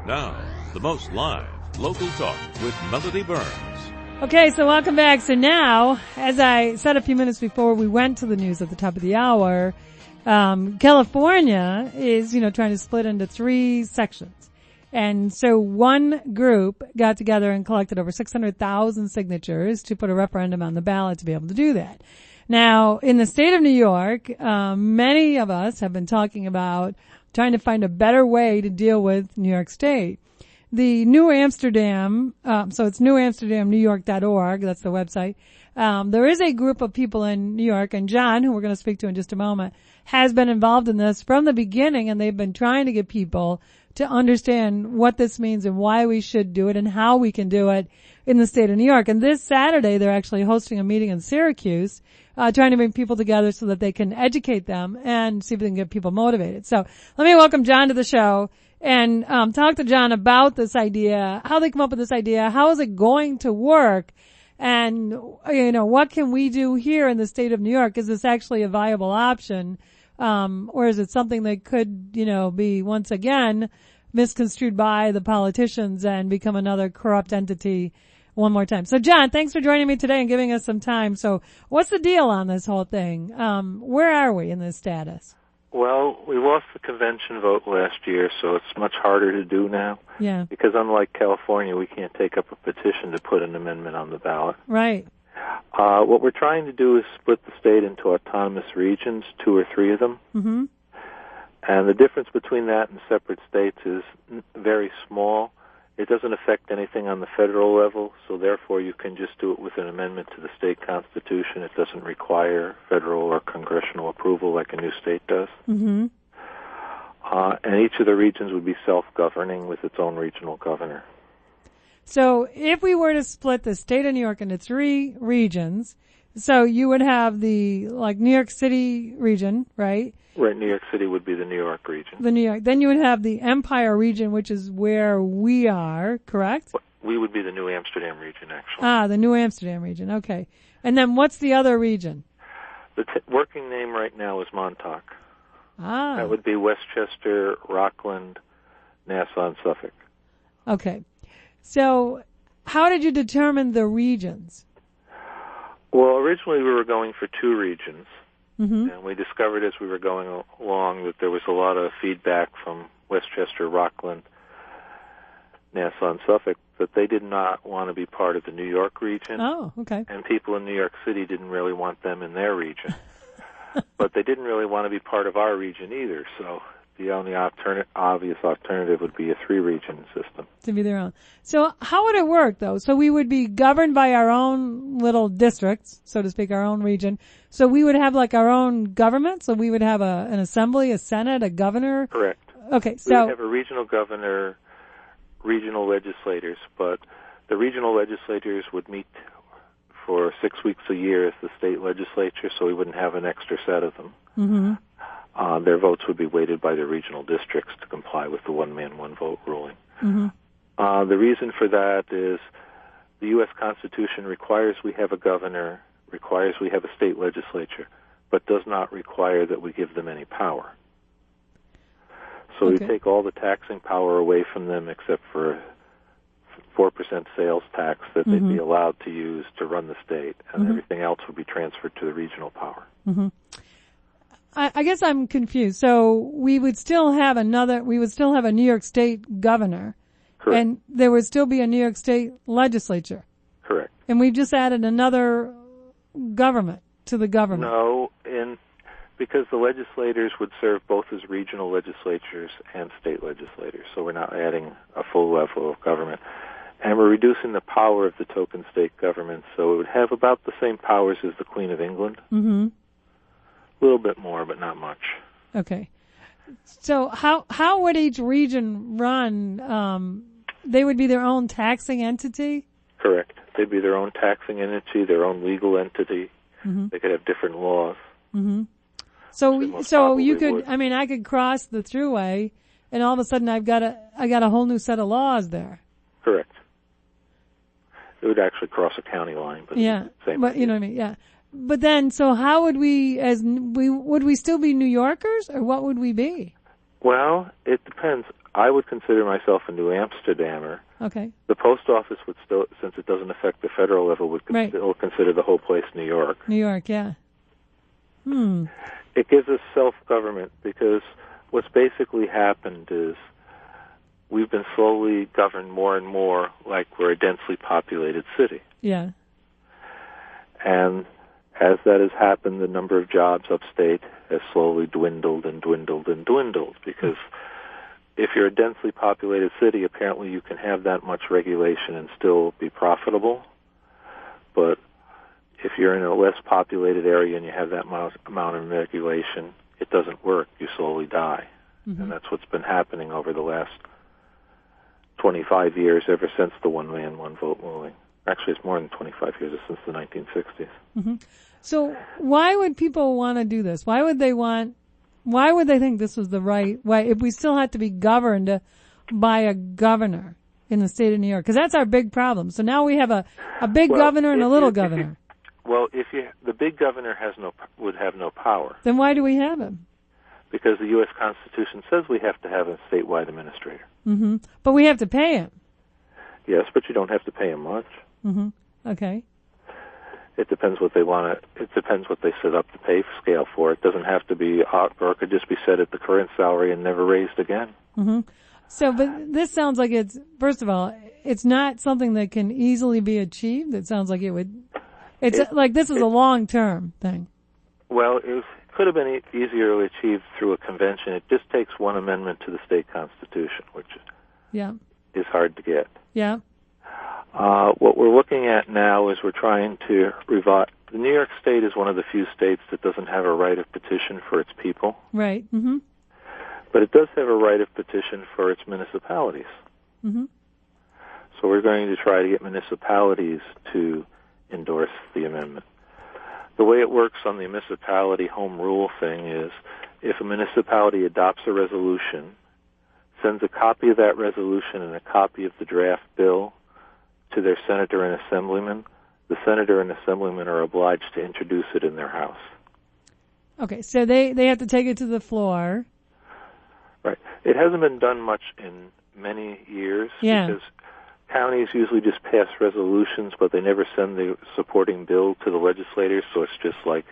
Now, the most live local talk with Melody Burns. Okay, so welcome back. So now, as I said a few minutes before we went to the news at the top of the hour, California is, trying to split into 3 sections. And so one group got together and collected over 600,000 signatures to put a referendum on the ballot to be able to do that. Now, in the state of New York, many of us have been talking about trying to find a better way to deal with New York State. The New Amsterdam, so it's newamsterdamnewyork.org, that's the website. There is a group of people in New York, and John, who we're going to speak to in just a moment, has been involved in this from the beginning, and they've been trying to get people to understand what this means and why we should do it and how we can do it in the state of New York. And this Saturday, they're actually hosting a meeting in Syracuse, trying to bring people together so that they can educate them and see if they can get people motivated. So let me welcome John to the show and talk to John about this idea, how they come up with this idea, how is it going to work, and what can we do here in the state of New York? Is this actually a viable option, or is it something that could be once again misconstrued by the politicians and become another corrupt entity one more time? So John, thanks for joining me today and giving us some time. So what's the deal on this whole thing? Where are we in this status? Well, we lost the convention vote last year, so it's much harder to do now. Yeah. Because unlike California, we can't take up a petition to put an amendment on the ballot. Right. What we're trying to do is split the state into autonomous regions, 2 or 3 of them. Mm-hmm. And the difference between that and separate states is very small. It doesn't affect anything on the federal level, so therefore you can just do it with an amendment to the state constitution. It doesn't require federal or congressional approval like a new state does. Mm-hmm. And each of the regions would be self-governing with its own regional governor. So if we were to split the state of New York into 3 regions, so you would have the New York City region, right? Right, New York City would be the New York region. The New York. Then you would have the Empire region, which is where we are, correct? We would be the New Amsterdam region, actually. The New Amsterdam region, okay. And then what's the other region? The working name right now is Montauk. That would be Westchester, Rockland, Nassau, and Suffolk. Okay. So how did you determine the regions? Well, originally we were going for 2 regions. Mm-hmm. And we discovered as we were going along that there was a lot of feedback from Westchester, Rockland, Nassau, and Suffolk that they did not want to be part of the New York region. Oh, okay. And people in New York City didn't really want them in their region. But they didn't really want to be part of our region either, so the only obvious alternative would be a 3-region system. To be their own. So how would it work, though? So we would be governed by our own little districts, so to speak, our own region. So we would have our own government? So we would have an assembly, a senate, a governor? Correct. Okay, We would have a regional governor, regional legislators, but the regional legislators would meet for 6 weeks a year as the state legislature, so we wouldn't have an extra set of them. Mm-hmm. Their votes would be weighted by the regional districts to comply with the one-man, one-vote ruling. Mm-hmm. The reason for that is the U.S. Constitution requires we have a governor, requires we have a state legislature, but does not require that we give them any power. So we take all the taxing power away from them except for 4% sales tax that they'd be allowed to use to run the state, and everything else would be transferred to the regional power. Mm-hmm. I guess I'm confused. So we would still have a New York State governor. Correct. And there would still be a New York State legislature. Correct. And we've just added another government to the government. No, because the legislators would serve both as regional legislatures and state legislators, so we're not adding a full level of government. And we're reducing the power of the token state government, so it would have about the same powers as the Queen of England. Mm-hmm. A little bit more, but not much. Okay. So how would each region run? They would be their own taxing entity? Correct. They'd be their own taxing entity, their own legal entity. Mm-hmm. They could have different laws. Mm-hmm. So you could, I could cross the thruway, and all of a sudden I got a whole new set of laws there. Correct. It would actually cross a county line, but yeah, same but idea. you know what I mean, yeah. But then, so how would we still be New Yorkers, or what would we be? Well, it depends. I would consider myself a New Amsterdamer. Okay. The post office would still, since it doesn't affect the federal level, would Right. still consider the whole place New York. New York, yeah. It gives us self-government because what's basically happened is we've been slowly governed more and more like we're a densely populated city. Yeah. And as that has happened, the number of jobs upstate has slowly dwindled and dwindled and dwindled because if you're a densely populated city, apparently you can have that much regulation and still be profitable. But if you're in a less populated area and you have that amount of regulation, it doesn't work. You slowly die. Mm-hmm. And that's what's been happening over the last 25 years, ever since the one man, one vote ruling. Actually, it's more than 25 years, it's since the 1960s. Mm-hmm. So why would people want to do this? Why would they think this was the right way if we still had to be governed by a governor in the state of New York? Because that's our big problem. So now we have a big governor and a little governor. The big governor would have no power. Then why do we have him? Because the U.S. Constitution says we have to have a statewide administrator. Mm-hmm. But we have to pay him. Yes, but you don't have to pay him much. Mm-hmm. Okay. It depends what they want to. It depends what they set up the pay scale for. It doesn't have to be, or it could just be set at the current salary and never raised again. Mm-hmm. So, but this sounds like it's, first of all, it's not something that can easily be achieved. It sounds like this is a long-term thing. Well, it could have been easier to achieve through a convention. It just takes one amendment to the state constitution, which is hard to get. Yeah. What we're looking at now is we're trying to revive. The New York State is one of the few states that doesn't have a right of petition for its people. Right. Mm-hmm. But it does have a right of petition for its municipalities. Mm-hmm. So we're going to try to get municipalities to endorse the amendment. The way it works on the municipality home rule thing is if a municipality adopts a resolution, sends a copy of that resolution and a copy of the draft bill to their senator and assemblyman, the senator and assemblyman are obliged to introduce it in their house. Okay, so they have to take it to the floor. Right. It hasn't been done much in many years because counties usually just pass resolutions, but they never send the supporting bill to the legislators, so it's just like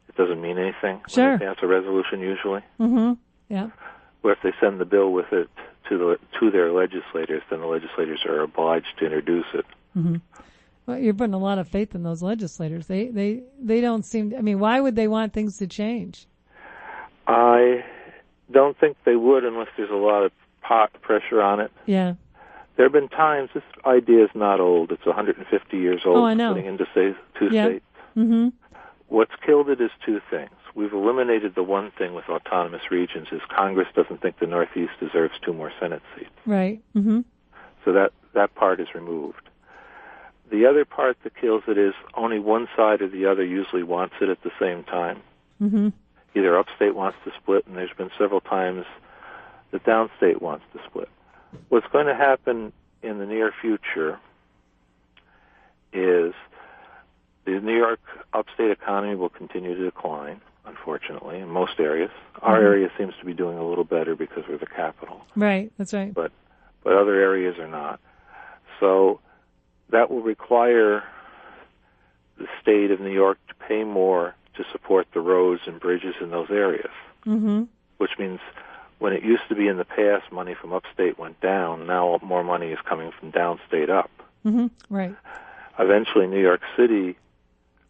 it doesn't mean anything Sure. when they pass a resolution usually. Mm-hmm. Yeah. Or if they send the bill with it to their legislators, then the legislators are obliged to introduce it. Mm-hmm. Well, you're putting a lot of faith in those legislators. They don't seem. I mean, why would they want things to change? I don't think they would unless there's a lot of pressure on it. Yeah. There have been times. This idea is not old. It's 150 years old. Oh, I know. Splitting into two states. Mm-hmm. What's killed it is two things. We've eliminated the one thing with autonomous regions is Congress doesn't think the Northeast deserves 2 more Senate seats. Right. Mm-hmm. So that part is removed. The other part that kills it is only one side or the other usually wants it at the same time. Mm-hmm. Either upstate wants to split, and there's been several times that downstate wants to split. What's going to happen in the near future is the New York upstate economy will continue to decline, unfortunately, in most areas. Our area seems to be doing a little better because we're the capital. Right, that's right. But other areas are not. So that will require the state of New York to pay more to support the roads and bridges in those areas, which means when it used to be in the past money from upstate went down, now more money is coming from downstate up. Right. Eventually, New York City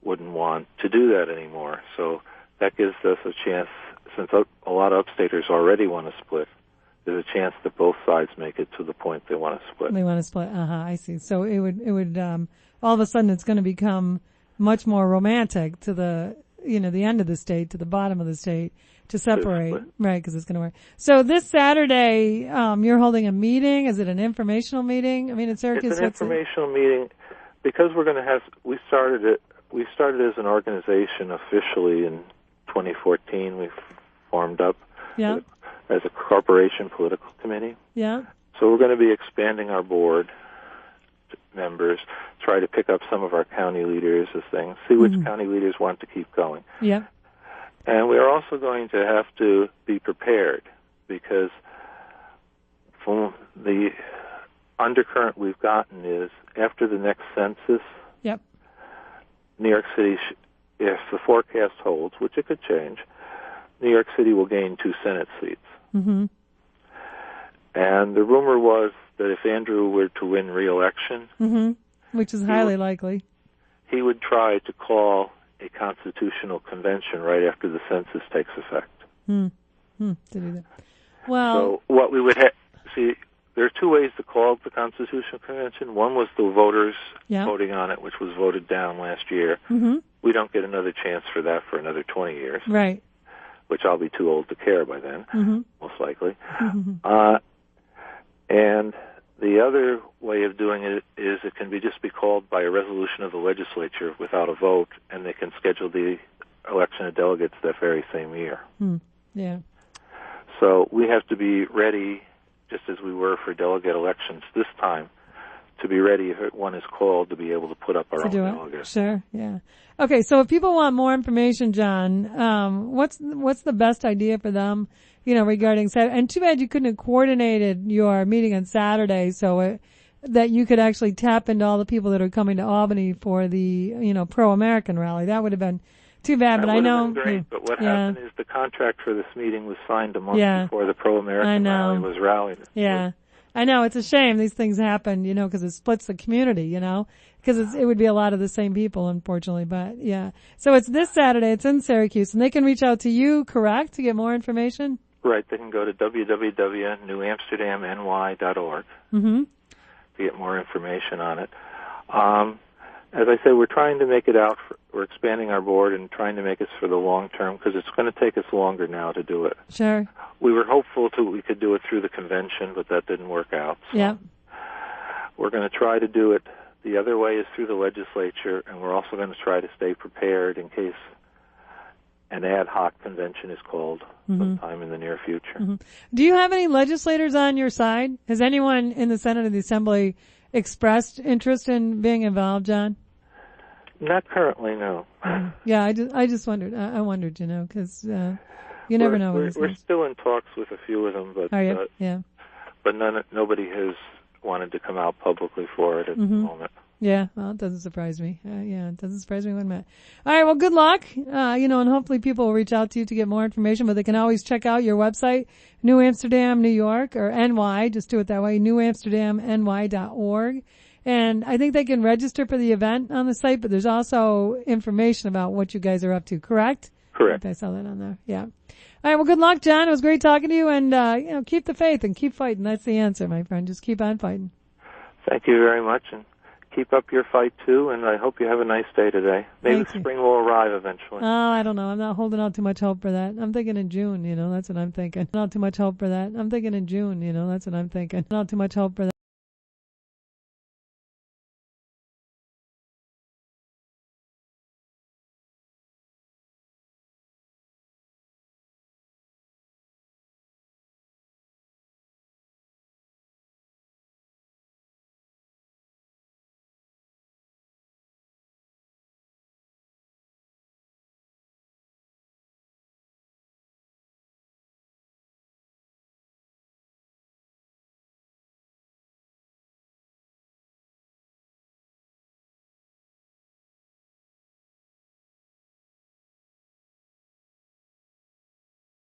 wouldn't want to do that anymore. So that gives us a chance, since a lot of upstaters already want to split, there's a chance that both sides make it to the point they want to split. They want to split. I see. So it would all of a sudden it's going to become much more romantic to the end of the state, to the bottom of the state, to separate. Right, because it's going to work. So this Saturday, you're holding a meeting. Is it an informational meeting? I mean, in Syracuse. It's an informational meeting because we're going to have. We started as an organization officially in 2014. We formed up as a corporation political committee. Yeah. So we're going to be expanding our board members, try to pick up some of our county leaders as things, see which county leaders want to keep going. Yeah. And we are also going to have to be prepared because from the undercurrent we've gotten is after the next census, Yep. New York City, if the forecast holds, which it could change, New York City will gain 2 Senate seats. Mm-hmm. And the rumor was that if Andrew were to win re-election, Mm-hmm. Which is highly likely. he would try to call a constitutional convention right after the census takes effect. To do that. Well, So what we would see, there are 2 ways to call the constitutional convention. One was the voters Yeah. voting on it, which was voted down last year. Mm-hmm. We don't get another chance for that for another 20 years, Right. which I'll be too old to care by then, Mm-hmm. most likely. Mm-hmm. And the other way of doing it is it can just be called by a resolution of the legislature without a vote, and they can schedule the election of delegates that very same year. Yeah. So we have to be ready, just as we were for delegate elections this time, to be ready if one is called to be able to put up our To own do it. delegates. Sure. Yeah. Okay. So if people want more information, John, what's the best idea for them? Regarding Saturday. And too bad you couldn't have coordinated your meeting on Saturday so that you could actually tap into all the people that are coming to Albany for the, pro-American rally. That would have been too bad, That but I would know. have been great, but what happened is the contract for this meeting was signed a month before the I pro-American know. rally was rallied. Yeah. I know. It's a shame these things happen, because it splits the community, because it would be a lot of the same people, unfortunately, but yeah. So it's this Saturday. It's in Syracuse, and they can reach out to you, correct, to get more information? Right, they can go to www.newamsterdamny.org to get more information on it. As I said, we're trying to make it out. We're expanding our board and trying to make it for the long term because it's going to take us longer now to do it. Sure. We were hopeful we could do it through the convention, but that didn't work out. So Yeah. we're going to try to do it. The other way is through the legislature, and we're also going to try to stay prepared in case an ad hoc convention is called sometime in the near future. Do you have any legislators on your side? Has anyone in the Senate or the Assembly expressed interest in being involved, John? Not currently, no. Yeah, I just wondered. I wondered, because you never know. We're still in talks with a few of them, but Are you? Yeah. but nobody has wanted to come out publicly for it at the moment. Yeah, well, it doesn't surprise me. It doesn't surprise me one bit. All right, well, good luck. And hopefully people will reach out to you to get more information, but they can always check out your website, New Amsterdam, New York, or NY, just do it that way, newamsterdamny.org. And I think they can register for the event on the site, but there's also information about what you guys are up to, correct? Correct. I saw that on there, yeah. All right, well, good luck, John. It was great talking to you, and, keep the faith and keep fighting. That's the answer, my friend. Just keep on fighting. Thank you very much, and keep up your fight, too, and I hope you have a nice day today. Maybe Thank you. spring will arrive eventually. Oh, I don't know. I'm not holding out too much hope for that. I'm thinking in June, that's what I'm thinking. Not too much hope for that. I'm thinking in June, that's what I'm thinking. Not too much hope for that.